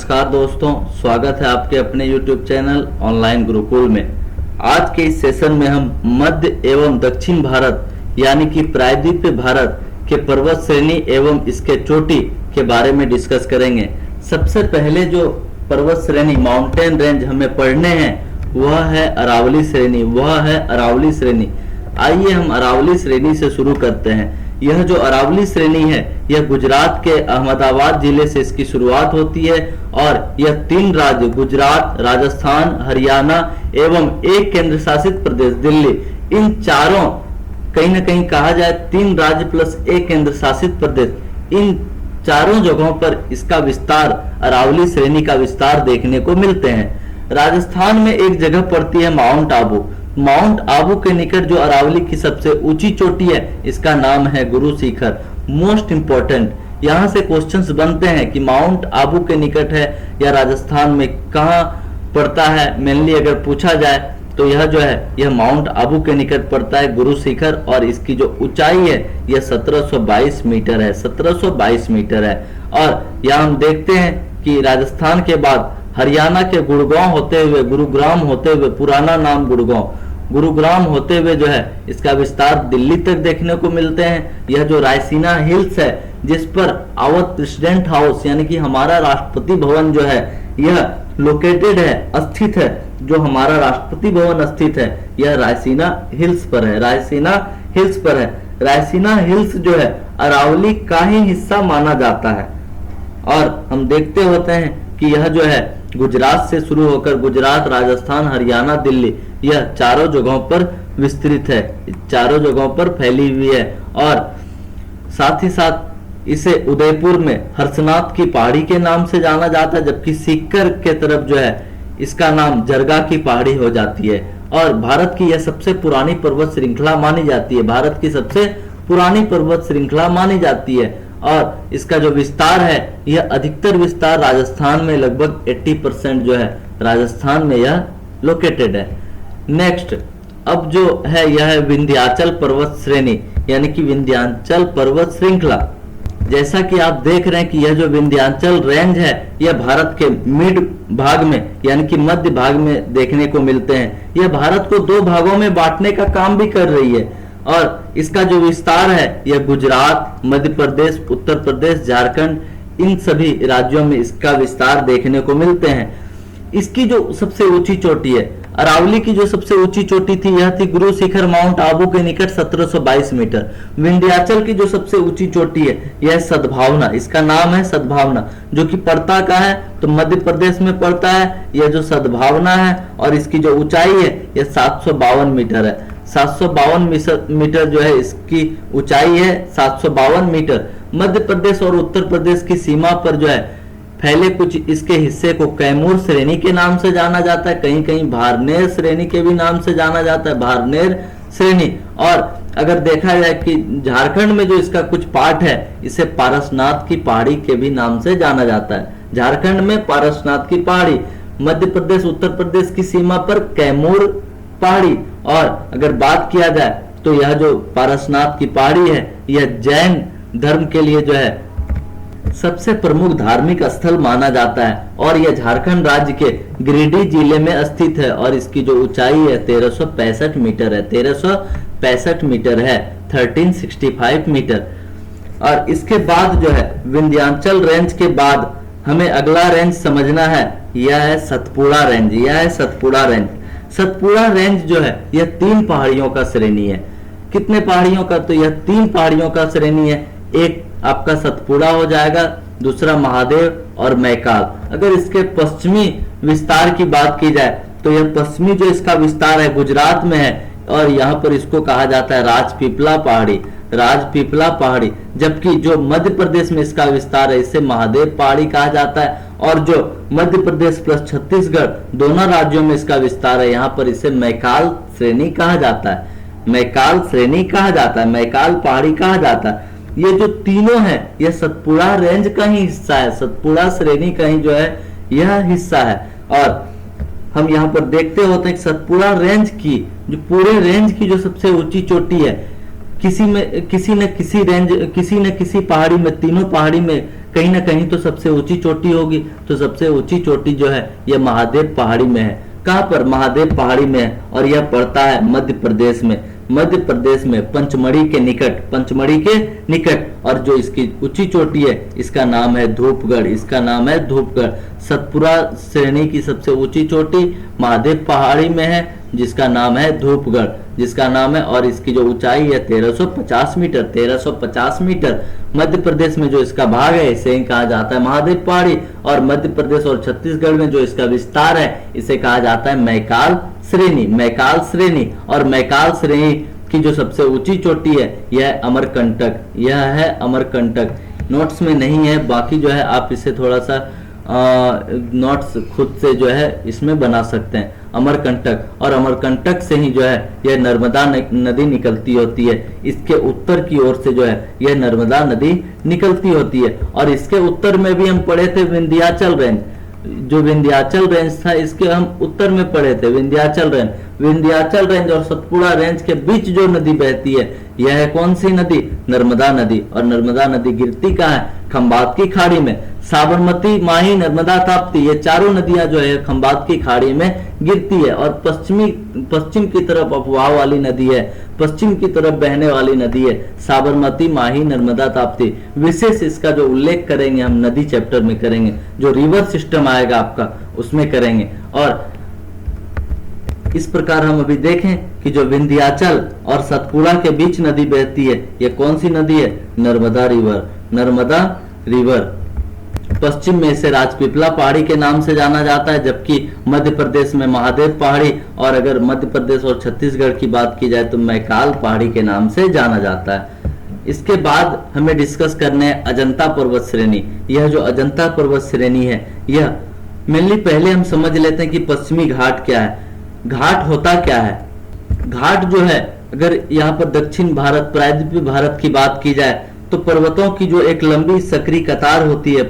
नमस्कार दोस्तों, स्वागत है आपके अपने YouTube चैनल ऑनलाइन गुरुकुल में। आज के इस सेशन में हम मध्य एवं दक्षिण भारत यानी कि प्रायद्वीपीय भारत के पर्वत श्रेणी एवं इसके चोटी के बारे में डिस्कस करेंगे। सबसे पहले जो पर्वत श्रेणी माउंटेन रेंज हमें पढ़ने हैं वह है अरावली श्रेणी। आइए हम अरावली श्रेणी से शुरू करते हैं। यह जो अरावली श्रेणी है यह गुजरात के अहमदाबाद जिले से इसकी शुरुआत होती है और यह 3 राज्य गुजरात, राजस्थान, हरियाणा एवं एक केंद्र शासित प्रदेश दिल्ली, इन चारों कहीं ना कहीं कहा जाए 3 राज्य प्लस एक केंद्र शासित प्रदेश, इन चारों जगहों पर इसका विस्तार अरावली श्रेणी का विस्तार देखने को मिलते हैं। राजस्थान में एक जगह पड़ती है माउंट आबू। माउंट आबू के निकट जो अरावली की सबसे ऊंची चोटी है इसका नाम है गुरु शिखर। मोस्ट इंपॉर्टेंट यहाँ से क्वेश्चंस बनते हैं कि माउंट आबू के निकट है या राजस्थान में कहाँ पड़ता है। मेनली अगर पूछा जाए तो यह जो है यह माउंट आबू के निकट पड़ता है गुरु शिखर, और इसकी जो ऊंचाई है यह 1722 मीटर है। 1722 मीटर है। और यहाँ हम देखते हैं कि राजस्थान के बाद हरियाणा के गुड़गांव होते हुए, गुरुग्राम होते हुए, पुराना नाम गुरुग्राम होते हुए जो है इसका विस्तार दिल्ली तक देखने को मिलते हैं। यह जो रायसीना हिल्स है जिस पर अवध प्रेसिडेंट हाउस यानी कि हमारा राष्ट्रपति भवन जो है यह लोकेटेड है, स्थित है। जो हमारा राष्ट्रपति भवन स्थित है यह रायसीना हिल्स पर है। रायसीना हिल्स जो है अरावली का ही हिस्सा माना जाता है। और हम देखते होते हैं कि यह जो है गुजरात से शुरू होकर गुजरात, राजस्थान, हरियाणा, दिल्ली, यह चारों जगहों पर विस्तृत है, चारों जगहों पर फैली हुई है। और साथ ही साथ इसे उदयपुर में हर्षनाथ की पहाड़ी के नाम से जाना जाता है, जबकि सीकर के तरफ जो है इसका नाम जरगा की पहाड़ी हो जाती है। और भारत की यह सबसे पुरानी पर्वत श्रृंखला मानी जाती है, भारत की सबसे पुरानी पर्वत श्रृंखला मानी जाती है। और इसका जो विस्तार है यह अधिकतर विस्तार राजस्थान में लगभग 80% जो है राजस्थान में यह लोकेटेड है। नेक्स्ट अब जो है यह है विंध्याचल पर्वत श्रेणी यानी कि विंध्याचल पर्वत श्रृंखला। जैसा कि आप देख रहे हैं कि यह जो विंध्याचल रेंज है यह भारत के मिड भाग में यानी कि मध्य भाग में देखने को मिलते हैं। यह भारत को 2 भागों में बांटने का काम भी कर रही है। और इसका जो विस्तार है यह गुजरात, मध्य प्रदेश, उत्तर प्रदेश, झारखंड, इन सभी राज्यों में इसका विस्तार देखने को मिलते हैं। इसकी जो सबसे ऊंची चोटी है, अरावली की जो सबसे ऊंची चोटी थी यह थी गुरु शिखर माउंट आबू के निकट 1722 मीटर। विंध्याचल की जो सबसे ऊंची चोटी है यह सद्भावना, इसका नाम है सद्भावना, जो कि पड़ता कहाँ है तो मध्य प्रदेश में पड़ता है। यह जो सद्भावना है और इसकी जो ऊंचाई है यह 752 मीटर है। 752 मीटर जो है इसकी ऊंचाई है, 752 मीटर। मध्य प्रदेश और उत्तर प्रदेश की सीमा पर जो है फैले कुछ इसके हिस्से को कैमूर श्रेणी के नाम से जाना जाता है, कहीं कहीं भारनेर श्रेणी के भी नाम से जाना जाता है, भारनेर श्रेणी। और अगर देखा जाए कि झारखंड में जो इसका कुछ पार्ट है इसे पारसनाथ की पहाड़ी के भी नाम से जाना जाता है। झारखंड में पारसनाथ की पहाड़ी, मध्य प्रदेश उत्तर प्रदेश की सीमा पर कैमूर पहाड़ी। और अगर बात किया जाए तो यह जो पारसनाथ की पहाड़ी है यह जैन धर्म के लिए जो है सबसे प्रमुख धार्मिक स्थल माना जाता है। और यह झारखंड राज्य के गिरिडीह जिले में स्थित है और इसकी जो ऊंचाई है 1365 मीटर है। 1365 मीटर है, 1365 मीटर। और इसके बाद जो है विंध्याचल रेंज के बाद हमें अगला रेंज समझना है, यह है सतपुड़ा रेंज। सतपुड़ा रेंज जो है यह 3 पहाड़ियों का श्रेणी है। कितने पहाड़ियों का? तो यह 3 पहाड़ियों का श्रेणी है। एक आपका सतपुड़ा हो जाएगा, दूसरा महादेव और मैकाल। अगर इसके पश्चिमी विस्तार की बात की जाए तो यह पश्चिमी जो इसका विस्तार है गुजरात में है और यहाँ पर इसको कहा जाता है राजपीपला पहाड़ी। जबकि जो मध्य प्रदेश में इसका विस्तार है इसे महादेव पहाड़ी कहा जाता है। और जो मध्य प्रदेश प्लस छत्तीसगढ़ दोनों राज्यों में इसका विस्तार है यहाँ पर इसे मैकाल श्रेणी कहा जाता है, मैकाल पहाड़ी कहा जाता है। ये जो तीनों है यह सतपुड़ा रेंज का ही हिस्सा है, सतपुड़ा श्रेणी का ही जो है यह हिस्सा है। और हम यहाँ पर देखते होते हैं सतपुड़ा रेंज की जो पूरे रेंज की जो सबसे ऊंची चोटी है किसी न किसी पहाड़ी में, तीनों पहाड़ी में कहीं ना कहीं तो सबसे ऊंची चोटी होगी, तो सबसे ऊंची चोटी जो है यह महादेव पहाड़ी में है। कहाँ पर? महादेव पहाड़ी में है, और यह पड़ता है मध्य प्रदेश में। मध्य प्रदेश में पंचमढ़ी के निकट, पंचमढ़ी के निकट। और जो इसकी ऊंची चोटी है इसका नाम है धूपगढ़, इसका नाम है धूपगढ़। सतपुड़ा श्रेणी की सबसे ऊंची चोटी महादेव पहाड़ी में है, जिसका नाम है धूपगढ़, जिसका नाम है, और इसकी जो ऊंचाई है 1350 मीटर, 1350 मीटर। मध्य प्रदेश में जो इसका भाग है इसे ही कहा जाता है महादेव पहाड़ी, और मध्य प्रदेश और छत्तीसगढ़ में जो इसका विस्तार है इसे कहा जाता है मैकाल श्रेणी, मैकाल श्रेणी। और मैकाल श्रेणी की जो सबसे ऊंची चोटी है यह है अमरकंटक, यह है अमरकंटक। नोट्स में नहीं है, बाकी जो है आप इसे थोड़ा सा नोट्स खुद से जो है इसमें बना सकते हैं। अमरकंटक, और अमरकंटक से ही जो है यह नर्मदा नदी निकलती होती है। इसके उत्तर की ओर से जो है यह नर्मदा नदी निकलती होती है। और इसके उत्तर में भी हम पढ़े थे विंध्याचल रेंज, जो विंध्याचल रेंज था इसके हम उत्तर में पढ़े थे विंध्याचल रेंज। विंध्याचल रेंज और सतपुड़ा रेंज के बीच जो नदी बहती है यह है कौन सी नदी? नर्मदा नदी। और नर्मदा नदी गिरती कहाँ है? खंबात की खाड़ी में। साबरमती, माही, नर्मदा, ताप्ती, ये चारों नदियां जो है खंबात की खाड़ी में गिरती है। और पश्चिम की तरफ अफवाह वाली नदी है, पश्चिम की तरफ बहने वाली नदी है साबरमती, माही, नर्मदा, ताप्ती। विशेष इसका जो उल्लेख करेंगे हम नदी चैप्टर में करेंगे, जो रिवर सिस्टम आएगा आपका उसमें करेंगे। और इस प्रकार हम अभी देखें कि जो विंध्याचल और सतपुड़ा के बीच नदी बहती है यह कौन सी नदी है? Narmada river, Narmada river. पश्चिम में इसे राजपीपला पहाड़ी के नाम से जाना जाता है, जबकि मध्य प्रदेश में महादेव पहाड़ी, और अगर मध्य प्रदेश और छत्तीसगढ़ की बात की जाए तो मैकाल पहाड़ी के नाम से जाना जाता है। इसके बाद हमें डिस्कस करने हैं अजंता पर्वत श्रेणी। यह जो अजंता पर्वत श्रेणी है यह मेनली पहले हम समझ लेते हैं कि पश्चिमी घाट क्या है। घाट होता क्या है? घाट जो है, अगर यहाँ पर दक्षिण भारत, प्रायद्वीपीय भारत की बात की जाए तो पर्वतों की जो एक लंबी सकरी कतार होती है,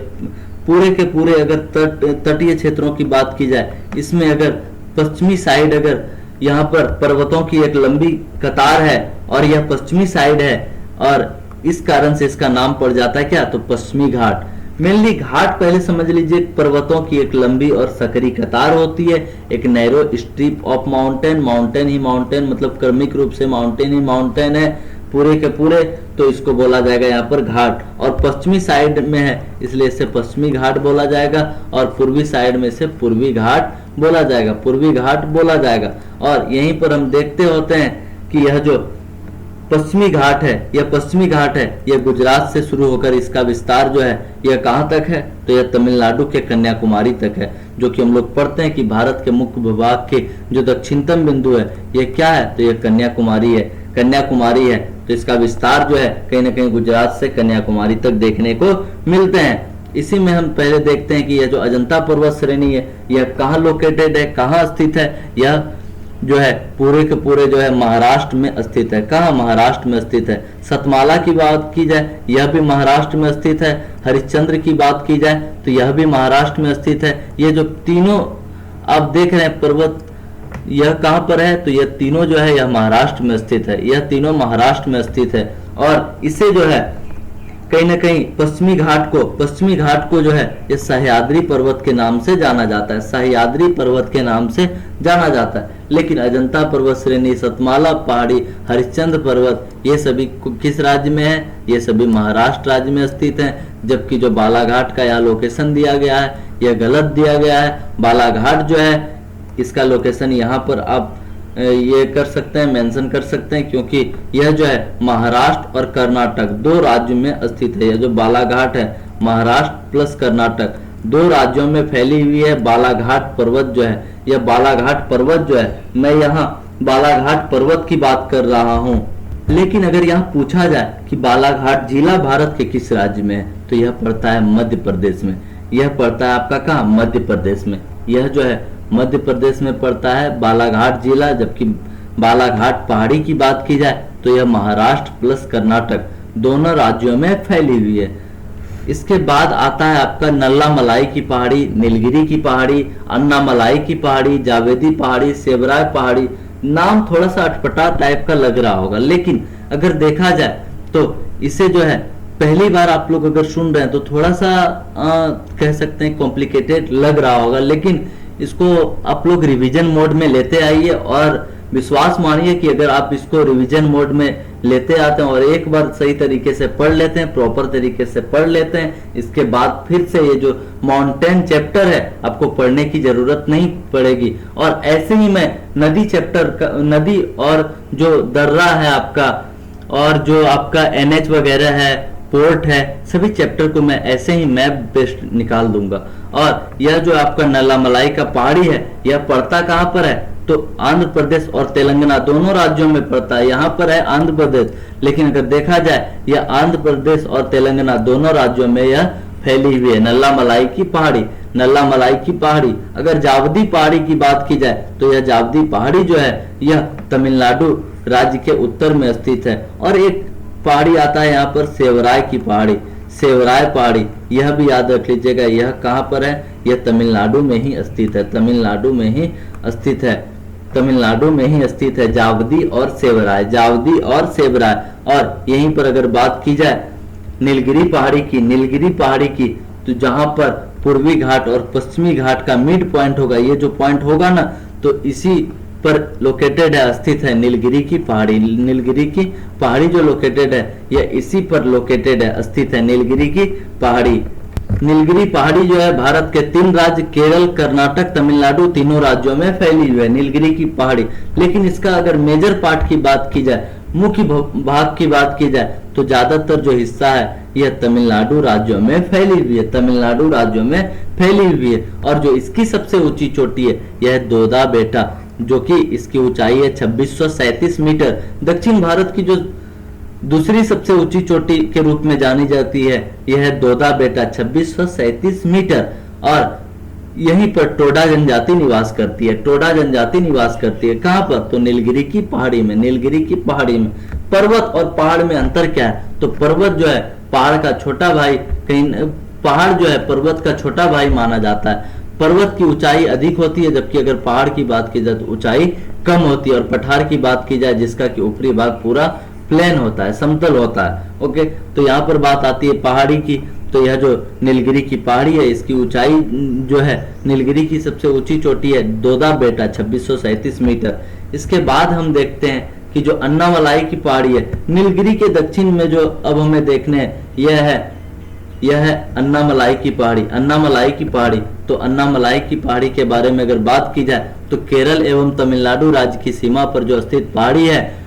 पूरे के पूरे अगर तटीय क्षेत्रों की बात की जाए, इसमें अगर पश्चिमी साइड अगर यहाँ पर पर्वतों की एक लंबी कतार है और यह पश्चिमी साइड है, और इस कारण से इसका नाम पड़ जाता है क्या? तो पश्चिमी घाट। मेनली घाट पहले समझ लीजिए पर्वतों की एक लंबी और सकरी कतार होती है, एक narrow strip of mountain, mountain he mountain, मतलब क्रमिक रूप से माउंटेन ही माउंटेन है पूरे के पूरे, तो इसको बोला जाएगा यहाँ पर घाट। और पश्चिमी साइड में है इसलिए इसे पश्चिमी घाट बोला जाएगा, और पूर्वी साइड में इसे पूर्वी घाट बोला जाएगा, पूर्वी घाट बोला जाएगा। और यहीं पर हम देखते होते हैं कि यह जो पश्चिमी घाट है, यह पश्चिमी घाट है, यह गुजरात से शुरू होकर इसका विस्तार जो है यह कहाँ तक है? तो यह तमिलनाडु के कन्याकुमारी तक है, जो कि हम लोग पढ़ते हैं कि भारत के मुख्य भूभाग के जो दक्षिणतम बिंदु है यह क्या है? तो यह कन्याकुमारी है, कन्याकुमारी है। तो इसका विस्तार जो है कहीं ना कहीं गुजरात से कन्याकुमारी तक देखने को मिलते हैं। इसी में हम पहले देखते हैं कि यह जो अजंता पर्वत श्रेणी है यह कहाँ लोकेटेड है, कहाँ स्थित है? यह जो है पूरे के पूरे जो है महाराष्ट्र में स्थित है। कहाँ? महाराष्ट्र में स्थित है। सतमाला की बात की जाए यह भी महाराष्ट्र में स्थित है। हरिश्चंद्र की बात की जाए तो यह भी महाराष्ट्र में स्थित है। ये जो तीनों आप देख रहे हैं पर्वत, यह कहाँ पर है? तो यह तीनों जो है यह महाराष्ट्र में स्थित है, यह तीनों महाराष्ट्र में स्थित है। और इसे जो है कहीं ना कहीं पश्चिमी घाट को जो है यह सह्याद्री पर्वत के नाम से जाना जाता है, सह्याद्री पर्वत के नाम से जाना जाता है। लेकिन अजंता पर्वत श्रेणी, सतमाला पहाड़ी, हरिश्चंद्र पर्वत ये सभी किस राज्य में है? ये सभी महाराष्ट्र राज्य में स्थित हैं। जबकि जो बालाघाट का यहाँ लोकेशन दिया गया है यह गलत दिया गया है। बालाघाट जो है इसका लोकेशन यहाँ पर आप ये कर सकते हैं, मेंशन कर सकते हैं, क्योंकि यह जो है महाराष्ट्र और कर्नाटक दो राज्यों में स्थित है। यह जो बालाघाट है महाराष्ट्र प्लस कर्नाटक दो राज्यों में फैली हुई है। बालाघाट पर्वत जो है, यह बालाघाट पर्वत जो है, मैं यहाँ बालाघाट पर्वत की बात कर रहा हूँ। लेकिन अगर यहाँ पूछा जाए कि बालाघाट जिला भारत के किस राज्य में है, तो यह पड़ता है मध्य प्रदेश में। यह पड़ता है आपका कहाँ? मध्य प्रदेश में। यह जो है मध्य प्रदेश में पड़ता है बालाघाट जिला। जबकि बालाघाट पहाड़ी की बात की जाए तो यह महाराष्ट्र प्लस कर्नाटक दोनों राज्यों में फैली हुई है। इसके बाद आता है आपका नल्ला मलाई की पहाड़ी, नीलगिरी की पहाड़ी, अन्नामलाई की पहाड़ी, जावेदी पहाड़ी, सेबराय पहाड़ी। नाम थोड़ा सा अटपटा टाइप का लग रहा होगा, लेकिन अगर देखा जाए तो इसे जो है पहली बार आप लोग अगर सुन रहे हैं तो थोड़ा सा कह सकते हैं कॉम्प्लिकेटेड लग रहा होगा, लेकिन इसको आप लोग रिवीजन मोड में लेते आइए और विश्वास मानिए कि अगर आप इसको रिवीजन मोड में लेते आते हैं और एक बार सही तरीके से पढ़ लेते हैं, प्रॉपर तरीके से पढ़ लेते हैं, इसके बाद फिर से ये जो माउंटेन चैप्टर है आपको पढ़ने की जरूरत नहीं पड़ेगी। और ऐसे ही मैं नदी चैप्टर का, नदी और जो दर्रा है आपका और जो आपका एनएच वगैरह है, पोर्ट है, सभी चैप्टर को मैं ऐसे ही मैप बेस्ड निकाल दूंगा। और यह जो आपका नल्लामलाई का पहाड़ी है यह पड़ता कहाँ पर है, तो आंध्र प्रदेश और तेलंगाना दोनों राज्यों में पड़ता है। यहाँ पर है आंध्र प्रदेश, लेकिन अगर देखा जाए यह आंध्र प्रदेश और तेलंगाना दोनों राज्यों में यह फैली हुई है नल्लामलाई की पहाड़ी। नल्लामलाई की पहाड़ी, अगर जावदी पहाड़ी की बात की जाए तो यह जावदी पहाड़ी जो है यह तमिलनाडु राज्य के उत्तर में स्थित है। और एक पहाड़ी आता है यहाँ पर सेवराय की पहाड़ी, सेवराय पहाड़ी, यह भी याद रख लीजिएगा। यह कहाँ पर है, यह तमिलनाडु में ही स्थित है, तमिलनाडु में ही स्थित है, तमिलनाडु में ही स्थित है जावदी और सेवराय, जावदी और सेवराय। और यहीं पर अगर बात की जाए नीलगिरी पहाड़ी की, नीलगिरी पहाड़ी की, तो जहां पर पूर्वी घाट और पश्चिमी घाट का मिड पॉइंट होगा, ये जो पॉइंट होगा ना, तो इसी पर लोकेटेड है, स्थित है नीलगिरी की पहाड़ी। नीलगिरी की पहाड़ी जो लोकेटेड है यह इसी पर लोकेटेड है, स्थित है नीलगिरी की पहाड़ी। नीलगिरी पहाड़ी जो है भारत के 3 राज्य केरल, कर्नाटक, तमिलनाडु, तीनों राज्यों में फैली हुई है नीलगिरी की पहाड़ी। लेकिन इसका अगर मेजर पार्ट की बात की जाए, मुख्य भाग की बात की जाए, तो ज्यादातर जो हिस्सा है यह तमिलनाडु राज्यों में फैली हुई है, तमिलनाडु राज्यों में फैली हुई है। और जो इसकी सबसे ऊंची चोटी है यह दोदा बेटा, जो कि इसकी ऊंचाई है 2637 मीटर। दक्षिण भारत की जो दूसरी सबसे ऊंची चोटी के रूप में जानी जाती है यह है दोदा बेटा, 2637 मीटर। और यहीं पर टोडा जनजाति निवास करती है, टोडा जनजाति निवास करती है। कहां पर, तो नीलगिरी की पहाड़ी में, नीलगिरी की पहाड़ी में। पर्वत और पहाड़ में अंतर क्या है, तो पर्वत जो है पहाड़ का छोटा भाई, कहीं पहाड़ जो है पर्वत का छोटा भाई माना जाता है। पर्वत की ऊंचाई अधिक होती है, जबकि अगर पहाड़ की बात की जाए तो ऊंचाई कम होती है। और पठार की बात की जाए जिसका कि ऊपरी भाग पूरा प्लेन होता है, समतल होता है। ओके, तो यहाँ पर बात आती है पहाड़ी की, तो यह जो नीलगिरी की पहाड़ी है इसकी ऊंचाई जो है, नीलगिरी की सबसे ऊंची चोटी है दोदा बेटा 2637 मीटर। इसके बाद हम देखते हैं कि जो अन्नामलाई की पहाड़ी है नीलगिरी के दक्षिण में, जो अब हमें देखने हैं यह है अन्नामलाई की पहाड़ी, अन्नामलाई की पहाड़ी। तो अन्नामलाई की पहाड़ी के बारे में अगर बात की जाए तो केरल एवं तमिलनाडु राज्य की सीमा पर जो स्थित पहाड़ी है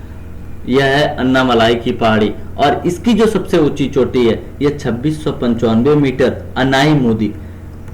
यह है अन्नामलाई की पहाड़ी। और इसकी जो सबसे ऊंची चोटी है यह 2695 मीटर, अनाई मोदी।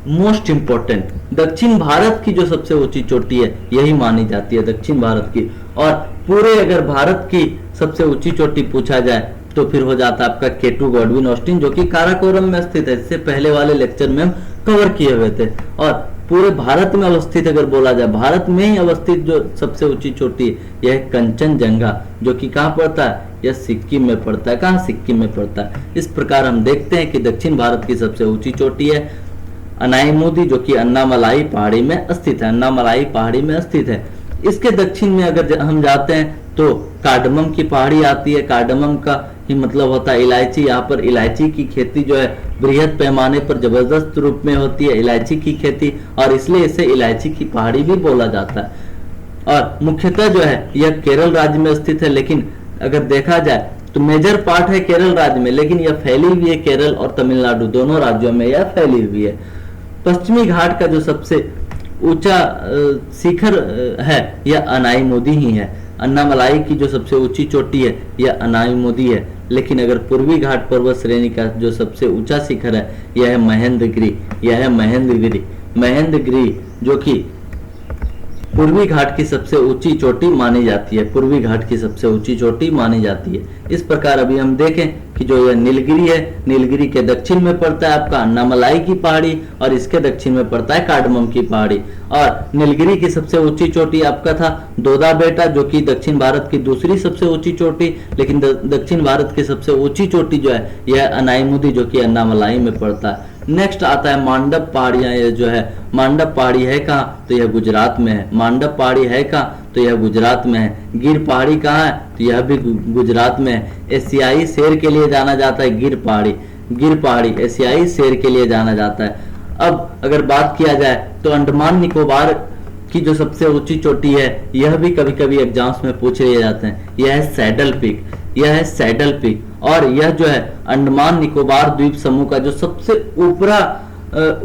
मोस्ट इंपोर्टेंट, दक्षिण भारत की जो सबसे ऊंची चोटी है यही मानी जाती है दक्षिण भारत की। और पूरे अगर भारत की सबसे ऊंची चोटी पूछा जाए तो फिर हो जाता है आपका केटू गॉडविन ऑस्टिन, जो कि काराकोरम में स्थित है। इससे पहले वाले लेक्चर में हम कवर किए हुए थे। और पूरे भारत में अवस्थित अगर बोला जाए, भारत में ही अवस्थित जो सबसे ऊंची चोटी है यह कंचनजंगा, जो कि कहाँ पड़ता है, यह सिक्किम में पड़ता है। कहाँ, सिक्किम में पड़ता है। इस प्रकार हम देखते हैं कि दक्षिण भारत की सबसे ऊंची चोटी है अनाईमुदी, जो कि अन्नामलाई पहाड़ी में स्थित है, अन्नामलाई पहाड़ी में स्थित है। इसके दक्षिण में अगर हम जाते हैं तो कार्डमम की पहाड़ी आती है। कार्डमम का ही मतलब होता है इलायची। यहाँ पर इलायची की खेती जो है बृहद पैमाने पर जबरदस्त रूप में होती है, इलायची की खेती, और इसलिए इसे इलायची की पहाड़ी भी बोला जाता है। और मुख्यतः जो है यह केरल राज्य में स्थित है, लेकिन अगर देखा जाए तो मेजर पार्ट है केरल राज्य में, लेकिन यह फैली हुई है केरल और तमिलनाडु दोनों राज्यों में यह फैली हुई है। पश्चिमी घाट का जो सबसे ऊंचा शिखर है यह अनाईमुदी ही है। अन्नामलाई की जो सबसे ऊंची चोटी है यह अनाईमुदी है, लेकिन अगर पूर्वी घाट पर्वत श्रेणी का जो सबसे ऊंचा शिखर है यह है महेंद्रगिरी, यह है महेंद्रगिरी। महेंद्रगिरी जो कि पूर्वी घाट की सबसे ऊंची चोटी मानी जाती है, पूर्वी घाट की सबसे ऊंची चोटी मानी जाती है। इस प्रकार अभी हम देखें कि जो यह नीलगिरी है, नीलगिरी के दक्षिण में पड़ता है आपका अन्नामलाई की पहाड़ी, और इसके दक्षिण में पड़ता है कार्डमम की पहाड़ी। और नीलगिरी की सबसे ऊंची चोटी आपका था दोदा बेटा, जो कि दक्षिण भारत की दूसरी सबसे ऊंची चोटी, लेकिन दक्षिण भारत की सबसे ऊंची चोटी जो है यह अनाईमुदी, जो कि अन्नामलाई में पड़ता है। नेक्स्ट आता है मांडव पहाड़ियां। ये जो है मांडव पहाड़ी है कहाँ, तो यह गुजरात में है। मांडव पहाड़ी है कहाँ, तो यह गुजरात में है। गिर पहाड़ी कहाँ है, तो यह भी गुजरात में है। एशियाई शेर के लिए जाना जाता है गिर पहाड़ी, गिर पहाड़ी एशियाई शेर के लिए जाना जाता है। अब अगर बात किया जाए तो अंडमान निकोबार की जो सबसे ऊंची चोटी है, यह भी कभी कभी एग्जाम्स में पूछ लिए जाते हैं, यह है सैडल पीक, यह है सैडल पीक। और यह जो है अंडमान निकोबार द्वीप समूह का जो सबसे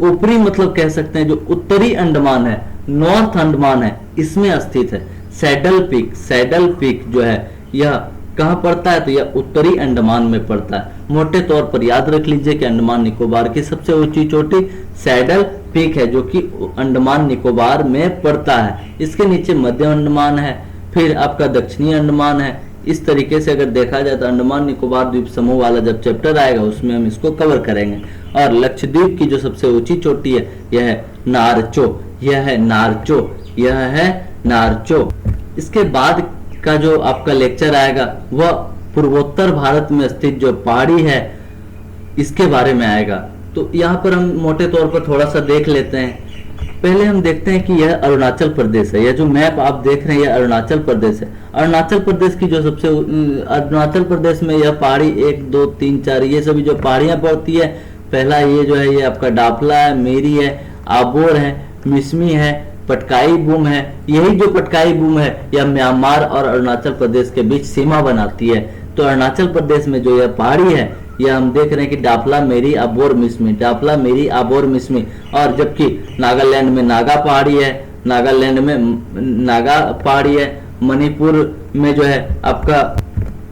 ऊपरी मतलब कह सकते हैं, जो उत्तरी अंडमान है, नॉर्थ अंडमान है, इसमें स्थित है सैडल पीक। सैडल पीक जो है यह कहाँ पड़ता है, तो यह उत्तरी अंडमान में पड़ता है। मोटे तौर पर याद रख लीजिए कि अंडमान निकोबार की सबसे ऊंची चोटी सैडल पीक है, जो कि अंडमान निकोबार में पड़ता है। इसके नीचे मध्य अंडमान है, फिर आपका दक्षिणी अंडमान है। इस तरीके से अगर देखा जाए तो अंडमान निकोबार द्वीप समूह वाला जब चैप्टर आएगा उसमें हम इसको कवर करेंगे। और लक्षद्वीप की जो सबसे ऊंची चोटी है, यह है नारचो, यह है नारचो, यह है नारचो। इसके बाद का जो आपका लेक्चर आएगा वह पूर्वोत्तर भारत में स्थित जो पहाड़ी है इसके बारे में आएगा। तो यहाँ पर हम मोटे तौर पर थोड़ा सा देख लेते हैं। पहले हम देखते हैं कि यह अरुणाचल प्रदेश है। यह जो मैप आप देख रहे हैं यह अरुणाचल प्रदेश है। अरुणाचल प्रदेश की जो सबसे अरुणाचल प्रदेश में यह पहाड़ी 1 2 3 4 ये सभी जो पहाड़ियां पड़ती है, पहला ये जो है ये आपका डाफला है, मेरी है, आबोर है, मिसमी है, पटकाई बूम है। यही जो पटकाई बूम है यह म्यांमार और अरुणाचल प्रदेश के बीच सीमा बनाती है। तो अरुणाचल प्रदेश में जो यह पहाड़ी है यह हम देख रहे हैं कि डाफला मेरी आबोर मिसमी, डाफला मेरी आबोर मिसमी। और जबकि नागालैंड में नागा पहाड़ी है, नागालैंड में नागा पहाड़ी है। मणिपुर में जो है आपका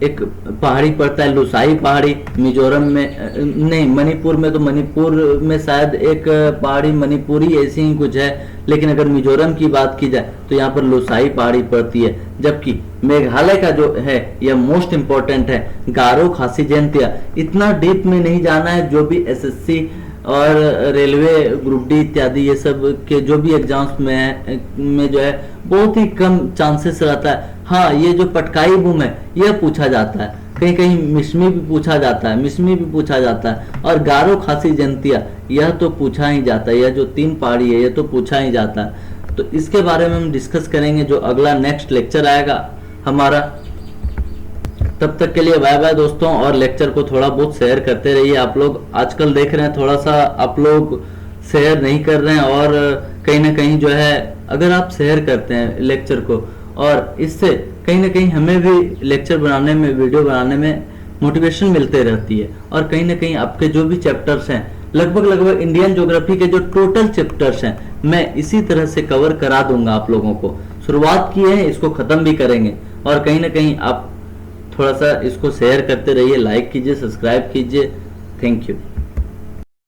एक पहाड़ी पड़ता है लुसाई पहाड़ी। मिजोरम में नहीं, मणिपुर में तो मणिपुर में शायद एक पहाड़ी मणिपुरी ऐसी ही कुछ है, लेकिन अगर मिजोरम की बात की जाए तो यहाँ पर लुसाई पहाड़ी पड़ती है। जबकि मेघालय का जो है यह मोस्ट इंपॉर्टेंट है, गारो खासी जयंतिया। इतना डीप में नहीं जाना है, जो भी एसएससी और रेलवे ग्रुप डी इत्यादि ये सब के जो भी एग्जाम्स में जो है बहुत ही कम चांसेस रहता है। हाँ, ये जो पटकाई बूम है यह पूछा जाता है, कहीं कहीं मिसमी भी पूछा जाता है, मिसमी भी पूछा जाता है। और गारो खासी जयंतिया यह तो पूछा ही जाता है, यह जो 3 पहाड़ी है यह तो पूछा ही जाता है। तो इसके बारे में हम डिस्कस करेंगे जो अगला नेक्स्ट लेक्चर आएगा हमारा। तब तक के लिए बाय बाय दोस्तों, और लेक्चर को थोड़ा बहुत शेयर करते रहिए। आप लोग आजकल देख रहे हैं थोड़ा सा आप लोग शेयर नहीं कर रहे हैं, और कहीं ना कहीं जो है अगर आप शेयर करते हैं लेक्चर को, और इससे कहीं ना कहीं हमें भी लेक्चर बनाने में, वीडियो बनाने में मोटिवेशन मिलते रहती है। और कहीं ना कहीं आपके जो भी चैप्टर्स हैं, लगभग इंडियन ज्योग्राफी के जो टोटल चैप्टर्स हैं, मैं इसी तरह से कवर करा दूंगा आप लोगों को। शुरुआत की है, इसको खत्म भी करेंगे। और कहीं ना कहीं आप थोड़ा सा इसको शेयर करते रहिए, लाइक कीजिए, सब्सक्राइब कीजिए। Thank you.